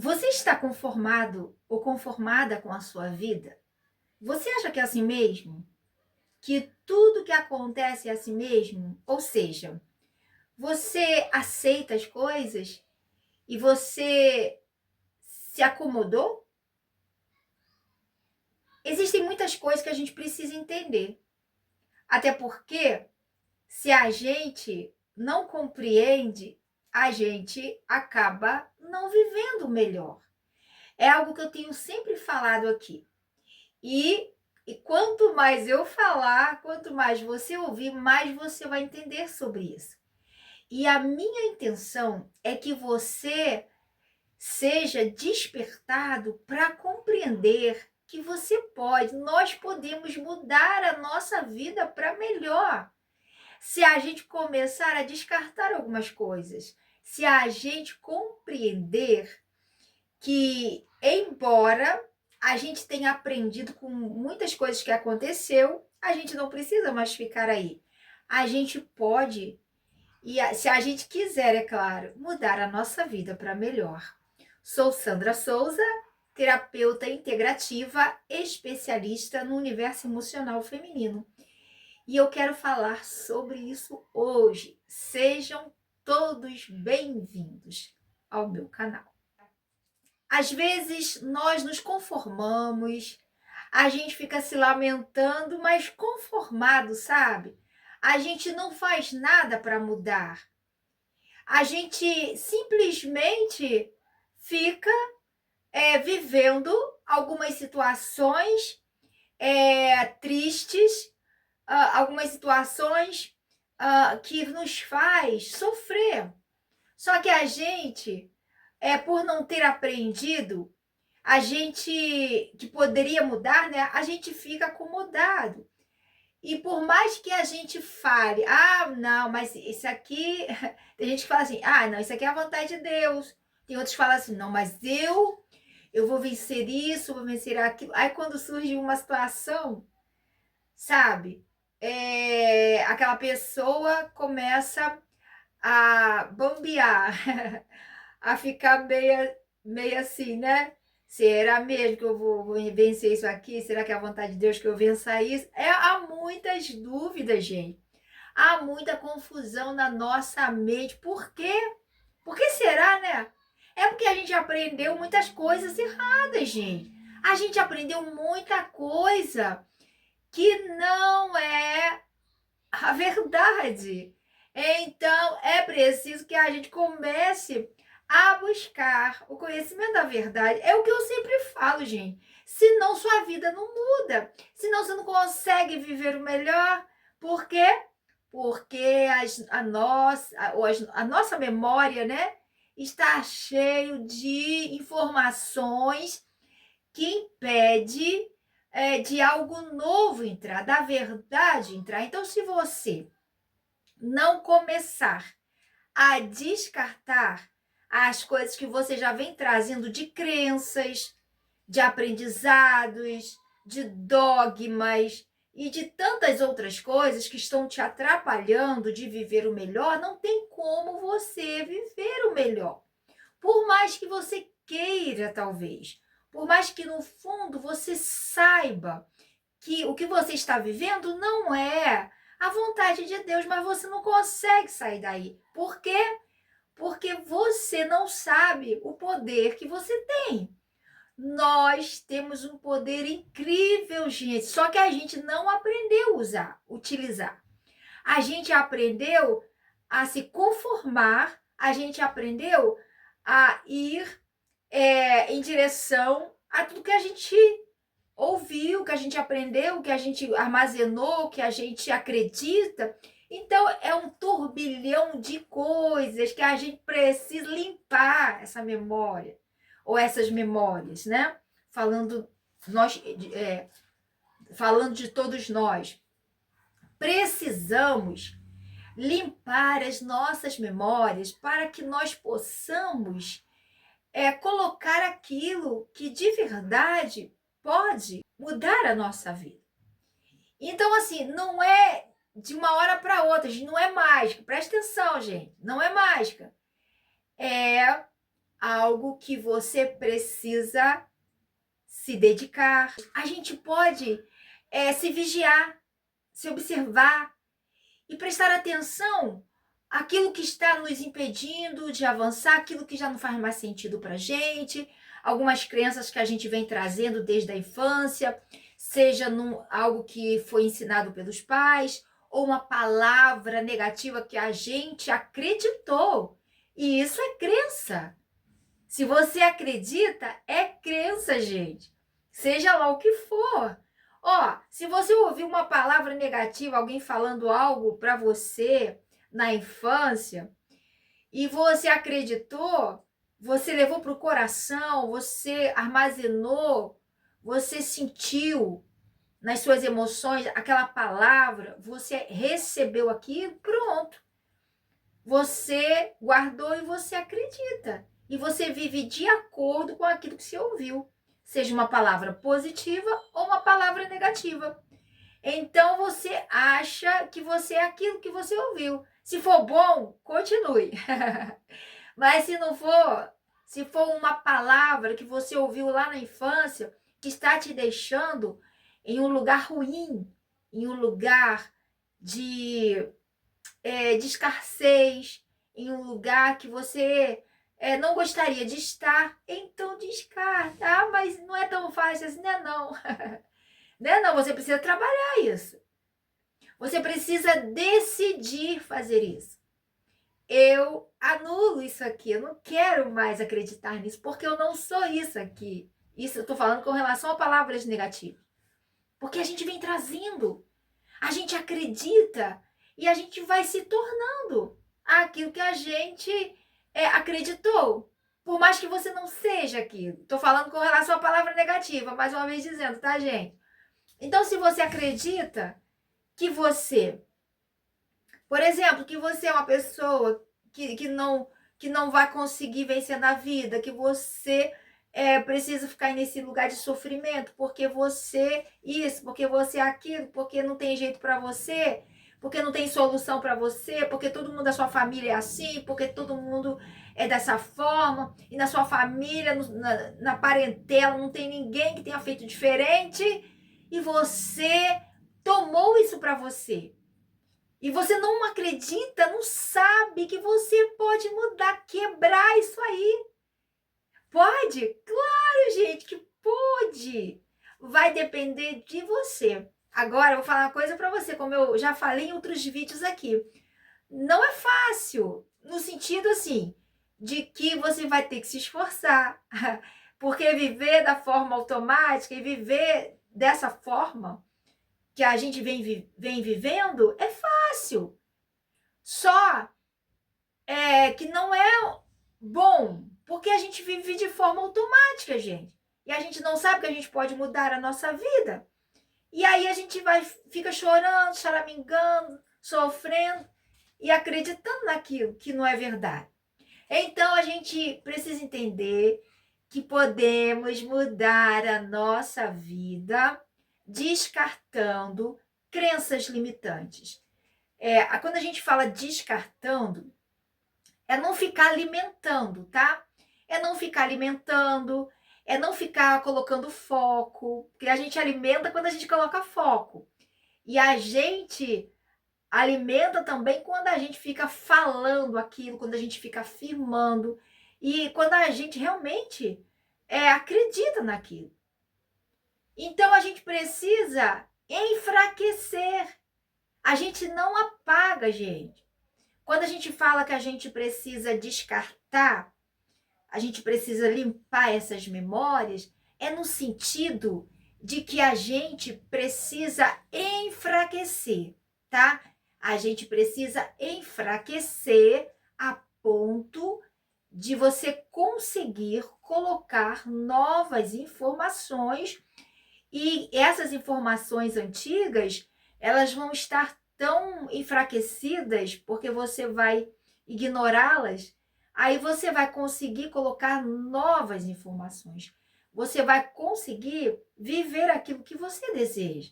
Você está conformado ou conformada com a sua vida? Você acha que é assim mesmo? Que tudo que acontece é assim mesmo? Ou seja, você aceita as coisas e você se acomodou? Existem muitas coisas que a gente precisa entender. Até porque, se a gente não compreende, a gente acaba não vivendo melhor. É algo que eu tenho sempre falado aqui. E, e quanto mais eu falar, quanto mais você ouvir, mais você vai entender sobre isso. E a minha intenção é que você seja despertado para compreender que você pode, nós podemos mudar a nossa vida para melhor. Se a gente começar a descartar algumas coisas, se a gente compreender que, embora a gente tenha aprendido com muitas coisas que aconteceu, a gente não precisa mais ficar aí. A gente pode, se a gente quiser, é claro, mudar a nossa vida para melhor. Sou Sandra Souza, terapeuta integrativa, especialista no universo emocional feminino. E eu quero falar sobre isso hoje. Sejam todos bem-vindos ao meu canal. Às vezes nós nos conformamos, a gente fica se lamentando, mas conformado, sabe? A gente não faz nada para mudar. A gente simplesmente fica vivendo algumas situações tristes, algumas situações que nos faz sofrer. Só que a gente, por não ter aprendido, a gente que poderia mudar, né? A gente fica acomodado. E por mais que a gente fale, não, mas isso aqui. Tem gente que fala assim, não, isso aqui é a vontade de Deus. Tem outros que falam assim, não, mas eu vou vencer isso, vou vencer aquilo. Aí quando surge uma situação, sabe? Aquela pessoa começa a bambear, a ficar meio assim, né? Será mesmo que eu vou vencer isso aqui? Será que é a vontade de Deus que eu vença isso? Há muitas dúvidas, gente. Há muita confusão na nossa mente. Por quê? Por que será, né? É porque a gente aprendeu muitas coisas erradas, gente. A gente aprendeu muita coisa que não é a verdade. Então, é preciso que a gente comece a buscar o conhecimento da verdade. É o que eu sempre falo, gente. Senão sua vida não muda. Senão você não consegue viver o melhor. Por quê? Porque a nossa memória, né, está cheio de informações que impede de algo novo entrar, da verdade entrar. Então, se você não começar a descartar as coisas que você já vem trazendo de crenças, de aprendizados, de dogmas e de tantas outras coisas que estão te atrapalhando de viver o melhor, não tem como você viver o melhor. Por mais que você queira, talvez, por mais que no fundo você saiba que o que você está vivendo não é a vontade de Deus, mas você não consegue sair daí. Por quê? Porque você não sabe o poder que você tem. Nós temos um poder incrível, gente, só que a gente não aprendeu a utilizar. A gente aprendeu a se conformar, a gente aprendeu a ir em direção a tudo que a gente ouviu, que a gente aprendeu, que a gente armazenou, que a gente acredita. Então, é um turbilhão de coisas que a gente precisa limpar essa memória, ou essas memórias, né? Falando, nós, falando de todos nós. Precisamos limpar as nossas memórias para que nós possamos colocar aquilo que de verdade pode mudar a nossa vida. Então, assim, não é de uma hora para outra, não é mágica. Presta atenção, gente, não é mágica. É algo que você precisa se dedicar. A gente pode se vigiar, se observar e prestar atenção àquilo que está nos impedindo de avançar, aquilo que já não faz mais sentido para a gente, algumas crenças que a gente vem trazendo desde a infância, seja algo que foi ensinado pelos pais, ou uma palavra negativa que a gente acreditou. E isso é crença. Se você acredita, é crença, gente. Seja lá o que for. Ó, se você ouviu uma palavra negativa, alguém falando algo para você na infância, e você acreditou, você levou para o coração, você armazenou, você sentiu nas suas emoções aquela palavra, você recebeu aquilo, pronto. Você guardou e você acredita. E você vive de acordo com aquilo que você ouviu, seja uma palavra positiva ou uma palavra negativa. Então você acha que você é aquilo que você ouviu. Se for bom, continue. Mas se não for, se for uma palavra que você ouviu lá na infância, que está te deixando em um lugar ruim, em um lugar de escassez, em um lugar que você não gostaria de estar, então descarta. Ah, mas não é tão fácil assim, não é não. Não é não, você precisa trabalhar isso. Você precisa decidir fazer isso. Eu anulo isso aqui, eu não quero mais acreditar nisso, porque eu não sou isso aqui. Isso eu estou falando com relação a palavras negativas. Porque a gente vem trazendo, a gente acredita e a gente vai se tornando aquilo que a gente acreditou. Por mais que você não seja aquilo. Estou falando com relação à palavra negativa, mais uma vez dizendo, tá, gente? Então, se você acredita que você, por exemplo, que você é uma pessoa que não vai conseguir vencer na vida, que você precisa ficar nesse lugar de sofrimento, porque você isso, porque você aquilo, porque não tem jeito para você, porque não tem solução para você, porque todo mundo da sua família é assim, porque todo mundo é dessa forma, e na sua família, na parentela, não tem ninguém que tenha feito diferente, e você tomou isso para você. E você não acredita, não sabe que você pode mudar, quebrar isso aí. Pode? Claro, gente, que pode. Vai depender de você. Agora, eu vou falar uma coisa para você, como eu já falei em outros vídeos aqui. Não é fácil, no sentido assim, de que você vai ter que se esforçar. Porque viver da forma automática e viver dessa forma que a gente vem vivendo é fácil. Só que não é bom, porque a gente vive de forma automática, gente. E a gente não sabe que a gente pode mudar a nossa vida. E aí a gente fica chorando, choramingando, sofrendo e acreditando naquilo que não é verdade. Então a gente precisa entender que podemos mudar a nossa vida descartando crenças limitantes. Quando a gente fala descartando, é não ficar alimentando, tá? É não ficar alimentando, é não ficar colocando foco, porque a gente alimenta quando a gente coloca foco. E a gente alimenta também quando a gente fica falando aquilo, quando a gente fica afirmando e quando a gente realmente acredita naquilo. Então a gente precisa enfraquecer. A gente não apaga, gente. Quando a gente fala que a gente precisa descartar, a gente precisa limpar essas memórias, é no sentido de que a gente precisa enfraquecer, tá? A gente precisa enfraquecer a ponto de você conseguir colocar novas informações e essas informações antigas, elas vão estar tão enfraquecidas porque você vai ignorá-las, aí você vai conseguir colocar novas informações. Você vai conseguir viver aquilo que você deseja.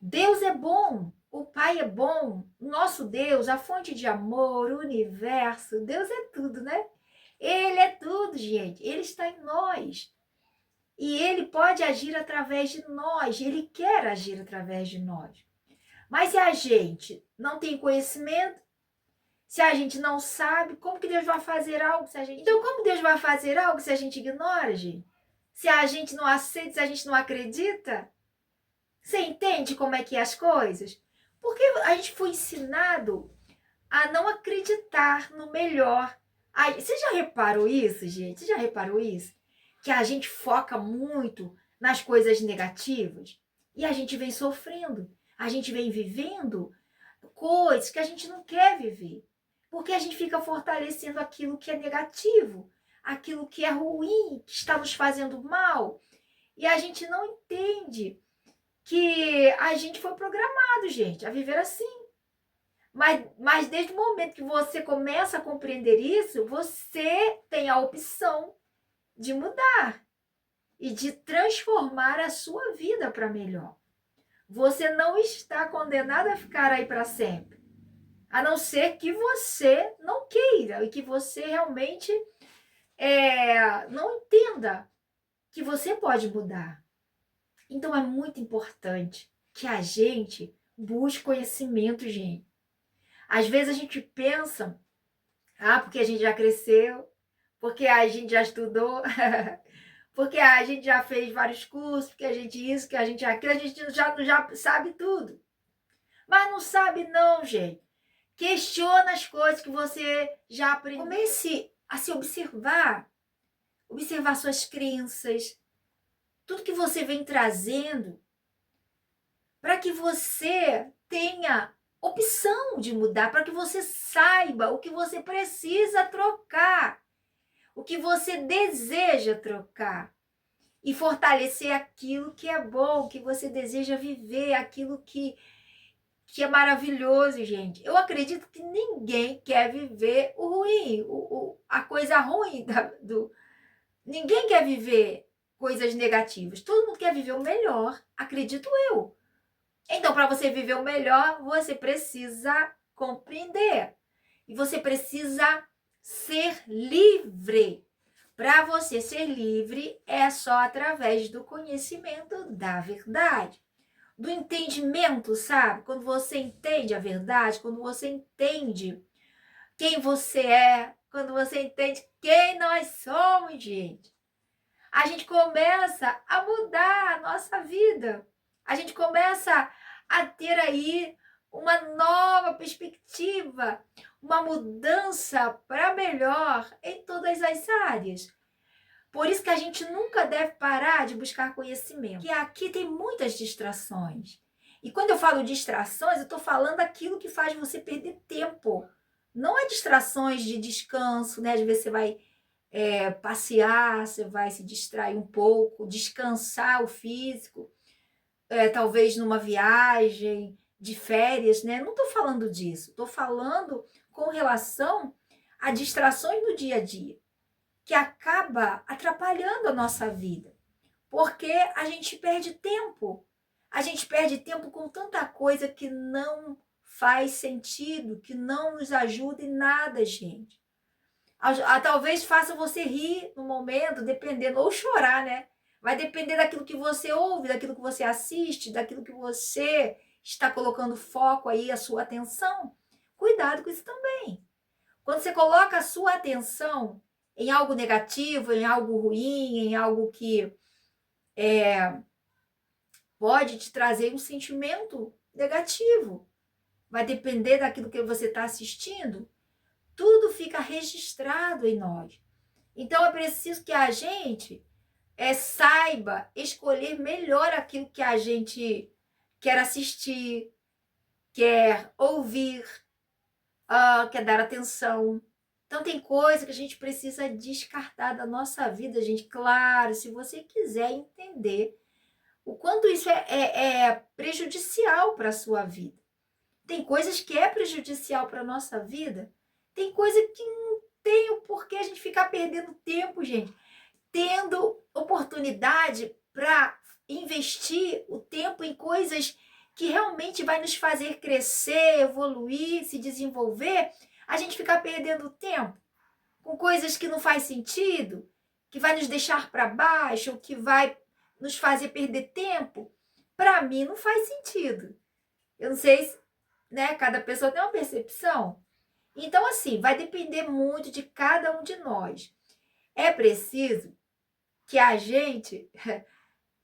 Deus é bom, o Pai é bom, nosso Deus, a fonte de amor, o universo, Deus é tudo, né? Ele é tudo, gente. Ele está em nós. E ele pode agir através de nós. Ele quer agir através de nós. Mas se a gente não tem conhecimento, se a gente não sabe, como que Deus vai fazer algo se a gente... Então, como Deus vai fazer algo se a gente ignora, gente? Se a gente não aceita, se a gente não acredita? Você entende como é que é as coisas? Porque a gente foi ensinado a não acreditar no melhor. Você já reparou isso, gente? Você já reparou isso? Que a gente foca muito nas coisas negativas e a gente vem sofrendo. A gente vem vivendo coisas que a gente não quer viver. Porque a gente fica fortalecendo aquilo que é negativo, aquilo que é ruim, que está nos fazendo mal. E a gente não entende que a gente foi programado, gente, a viver assim. Mas desde o momento que você começa a compreender isso, você tem a opção de mudar e de transformar a sua vida para melhor. Você não está condenado a ficar aí para sempre, a não ser que você não queira e que você realmente não entenda que você pode mudar. Então é muito importante que a gente busque conhecimento, gente. Às vezes a gente pensa, porque a gente já cresceu, porque a gente já estudou, porque a gente já fez vários cursos, porque a gente isso, que a gente aquilo, a gente já sabe tudo. Mas não sabe não, gente. Questiona as coisas que você já aprendeu. Comece a se observar suas crenças, tudo que você vem trazendo, para que você tenha opção de mudar, para que você saiba o que você precisa trocar, o que você deseja trocar e fortalecer aquilo que é bom, que você deseja viver, aquilo que é maravilhoso, gente. Eu acredito que ninguém quer viver o ruim, a coisa ruim Ninguém quer viver coisas negativas. Todo mundo quer viver o melhor, acredito eu. Então, para você viver o melhor, você precisa compreender. E você precisa ser livre. Para você ser livre, é só através do conhecimento da verdade. Do entendimento, sabe? Quando você entende a verdade, quando você entende quem você é, quando você entende quem nós somos, gente. A gente começa a mudar a nossa vida. A gente começa a ter aí uma nova perspectiva, uma mudança para melhor em todas as áreas. Por isso que a gente nunca deve parar de buscar conhecimento. Porque aqui tem muitas distrações. E quando eu falo distrações, eu estou falando aquilo que faz você perder tempo. Não é distrações de descanso, né? Às vezes você vai passear, você vai se distrair um pouco, descansar o físico, talvez numa viagem de férias, né? Não estou falando disso, estou falando com relação a distrações no dia a dia, que acaba atrapalhando a nossa vida, porque a gente perde tempo. A gente perde tempo com tanta coisa que não faz sentido, que não nos ajuda em nada, gente. Talvez faça você rir no momento, dependendo, ou chorar, né? Vai depender daquilo que você ouve, daquilo que você assiste, daquilo que você está colocando foco aí, a sua atenção. Cuidado com isso também. Quando você coloca a sua atenção em algo negativo, em algo ruim, em algo que pode te trazer um sentimento negativo, vai depender daquilo que você está assistindo, tudo fica registrado em nós. Então, é preciso que a gente saiba escolher melhor aquilo que a gente quer assistir, quer ouvir, quer dar atenção. Então, tem coisa que a gente precisa descartar da nossa vida, gente. Claro, se você quiser entender o quanto isso é prejudicial para a sua vida. Tem coisas que é prejudicial para a nossa vida, tem coisa que não tem o porquê a gente ficar perdendo tempo, gente. Tendo oportunidade para investir o tempo em coisas que realmente vai nos fazer crescer, evoluir, se desenvolver, a gente ficar perdendo tempo. com coisas que não faz sentido, que vai nos deixar para baixo, que vai nos fazer perder tempo, para mim não faz sentido. Eu não sei se, né, cada pessoa tem uma percepção. Então, assim, vai depender muito de cada um de nós. É preciso que a gente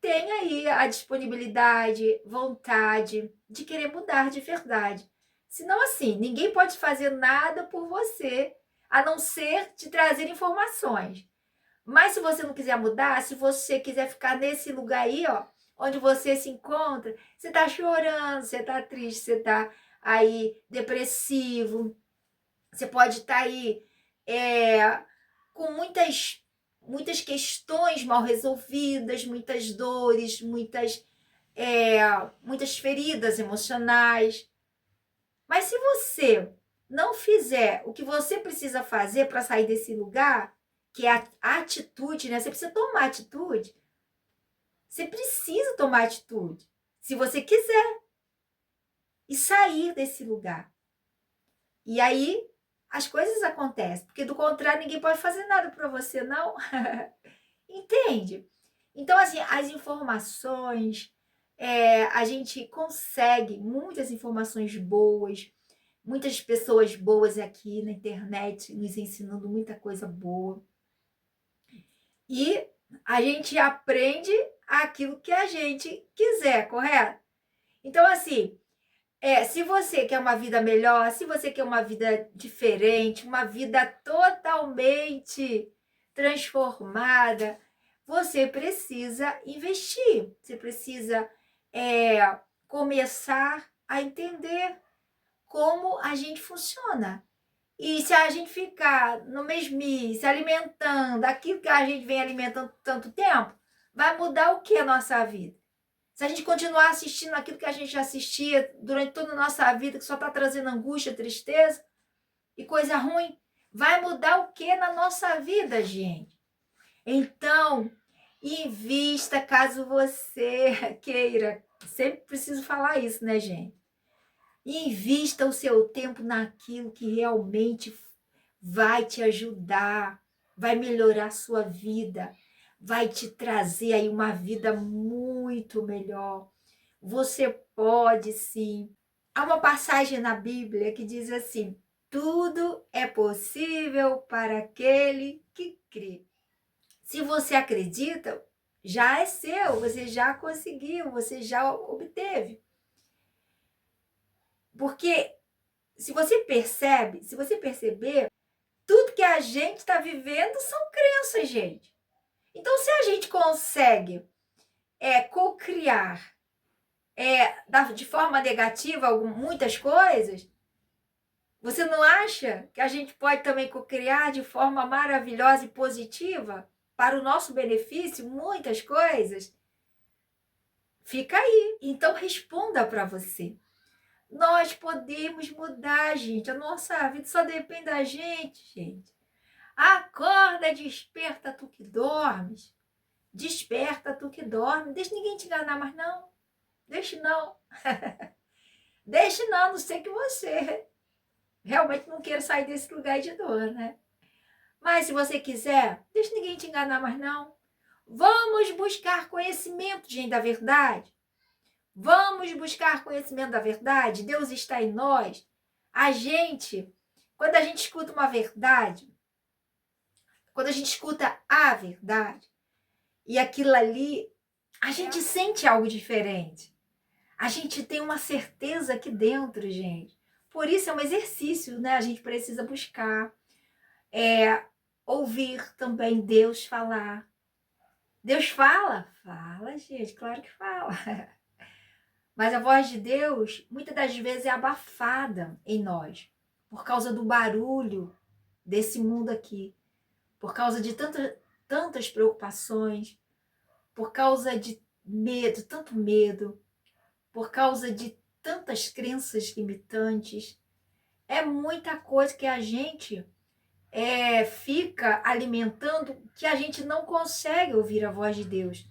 tenha aí a disponibilidade, vontade de querer mudar de verdade. Senão, assim, ninguém pode fazer nada por você, a não ser te trazer informações. Mas se você não quiser mudar, se você quiser ficar nesse lugar aí, ó, onde você se encontra, você tá chorando, você tá triste, você tá aí depressivo, você pode estar aí com muitas questões mal resolvidas, muitas dores, muitas feridas emocionais. Mas se você não fizer o que você precisa fazer para sair desse lugar, que é a atitude, né? Você precisa tomar atitude. Você precisa tomar atitude, se você quiser, e sair desse lugar. E aí as coisas acontecem, porque do contrário ninguém pode fazer nada para você, não. Entende? Então, assim, as informações, a gente consegue muitas informações boas, muitas pessoas boas aqui na internet nos ensinando muita coisa boa. E a gente aprende aquilo que a gente quiser, correto? Então, assim, se você quer uma vida melhor, se você quer uma vida diferente, uma vida totalmente transformada, você precisa investir, você precisa começar a entender como a gente funciona. E se a gente ficar no mesmice, alimentando aquilo que a gente vem alimentando tanto tempo, vai mudar o que a nossa vida? Se a gente continuar assistindo aquilo que a gente já assistia durante toda a nossa vida, que só está trazendo angústia, tristeza e coisa ruim, vai mudar o que na nossa vida, gente? Então, invista caso você queira. Sempre preciso falar isso, né, gente? Invista o seu tempo naquilo que realmente vai te ajudar, vai melhorar a sua vida, vai te trazer aí uma vida muito melhor. Você pode sim. Há uma passagem na Bíblia que diz assim: tudo é possível para aquele que crê. Se você acredita, já é seu, você já conseguiu, você já obteve. Porque se você perceber, tudo que a gente está vivendo são crenças, gente. Então, se a gente consegue co-criar de forma negativa muitas coisas, você não acha que a gente pode também co-criar de forma maravilhosa e positiva para o nosso benefício muitas coisas? Fica aí. Então, responda para você. Nós podemos mudar, gente. A nossa vida só depende da gente, gente. Acorda, desperta tu que dormes. Desperta tu que dorme. Deixa ninguém te enganar mais, não. Deixa não. Deixa não, a não ser que você realmente não queira sair desse lugar de dor, né? Mas se você quiser, deixa ninguém te enganar mais, não. Vamos buscar conhecimento, gente, da verdade. Vamos buscar conhecimento da verdade. Deus está em nós. Quando a gente escuta uma verdade, quando a gente escuta a verdade, e aquilo ali, a gente sente algo diferente. A gente tem uma certeza aqui dentro, gente. Por isso é um exercício, né? A gente precisa buscar, ouvir também Deus falar. Deus fala? Fala, gente, claro que fala. Mas a voz de Deus, muitas das vezes, é abafada em nós, por causa do barulho desse mundo aqui, por causa de tantas preocupações, por causa de medo, tanto medo, por causa de tantas crenças limitantes. É muita coisa que a gente fica alimentando que a gente não consegue ouvir a voz de Deus.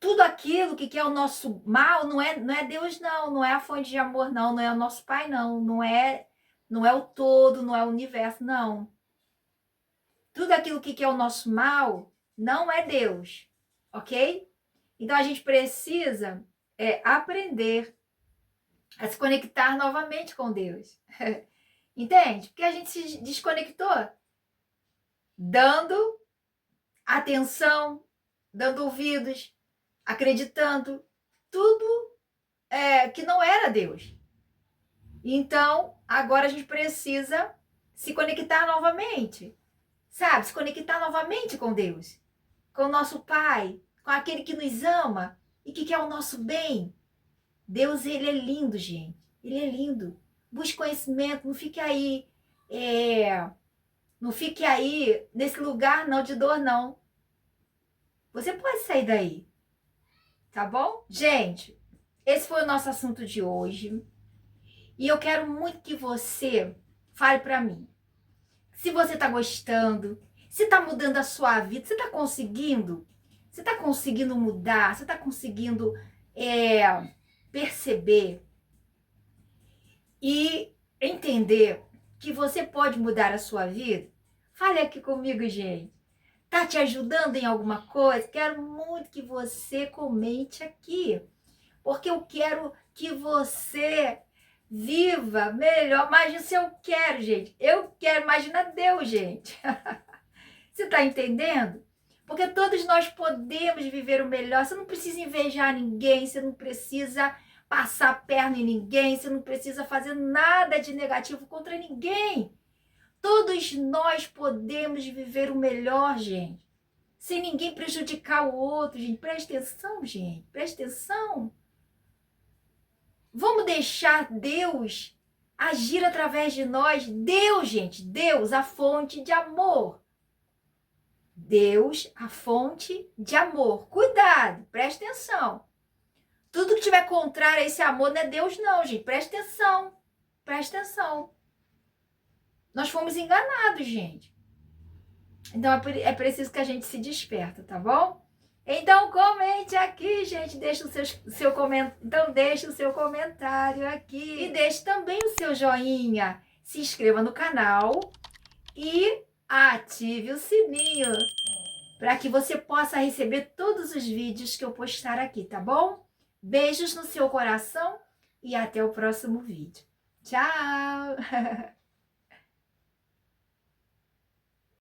Tudo aquilo que quer o nosso mal não é Deus, não é a fonte de amor, não é o nosso Pai, não é o todo, não é o universo, não. Tudo aquilo que é o nosso mal não é Deus, ok? Então a gente precisa aprender a se conectar novamente com Deus. Entende? Porque a gente se desconectou dando atenção, dando ouvidos, acreditando, tudo que não era Deus. Então, agora a gente precisa se conectar novamente, sabe? Se conectar novamente com Deus, com o nosso Pai, com aquele que nos ama e que quer o nosso bem. Deus, ele é lindo, gente. Ele é lindo. Busque conhecimento, não fique aí nesse lugar não de dor, não. Você pode sair daí, tá bom? Gente, esse foi o nosso assunto de hoje. E eu quero muito que você fale para mim. Se você tá gostando, se tá mudando a sua vida, você tá conseguindo? Você tá conseguindo mudar? Você tá conseguindo perceber e entender que você pode mudar a sua vida? Fale aqui comigo, gente. Tá te ajudando em alguma coisa? Quero muito que você comente aqui, porque eu quero que você viva melhor. Imagina se eu quero, gente. Eu quero, imagina Deus, gente. Você tá entendendo? Porque todos nós podemos viver o melhor. Você não precisa invejar ninguém, você não precisa passar a perna em ninguém, você não precisa fazer nada de negativo contra ninguém. Todos nós podemos viver o melhor, gente. Sem ninguém prejudicar o outro, gente. Presta atenção, gente. Presta atenção. Vamos deixar Deus agir através de nós. Deus, gente. Deus, a fonte de amor. Deus, a fonte de amor. Cuidado, presta atenção. Tudo que tiver contrário a esse amor não é Deus, não, gente. Presta atenção. Presta atenção. Nós fomos enganados, gente. Então é preciso que a gente se desperta, tá bom? Então comente aqui, gente. Deixa seu comentário. Então deixa o seu comentário aqui. E deixe também o seu joinha. Se inscreva no canal e ative o sininho para que você possa receber todos os vídeos que eu postar aqui, tá bom? Beijos no seu coração e até o próximo vídeo. Tchau!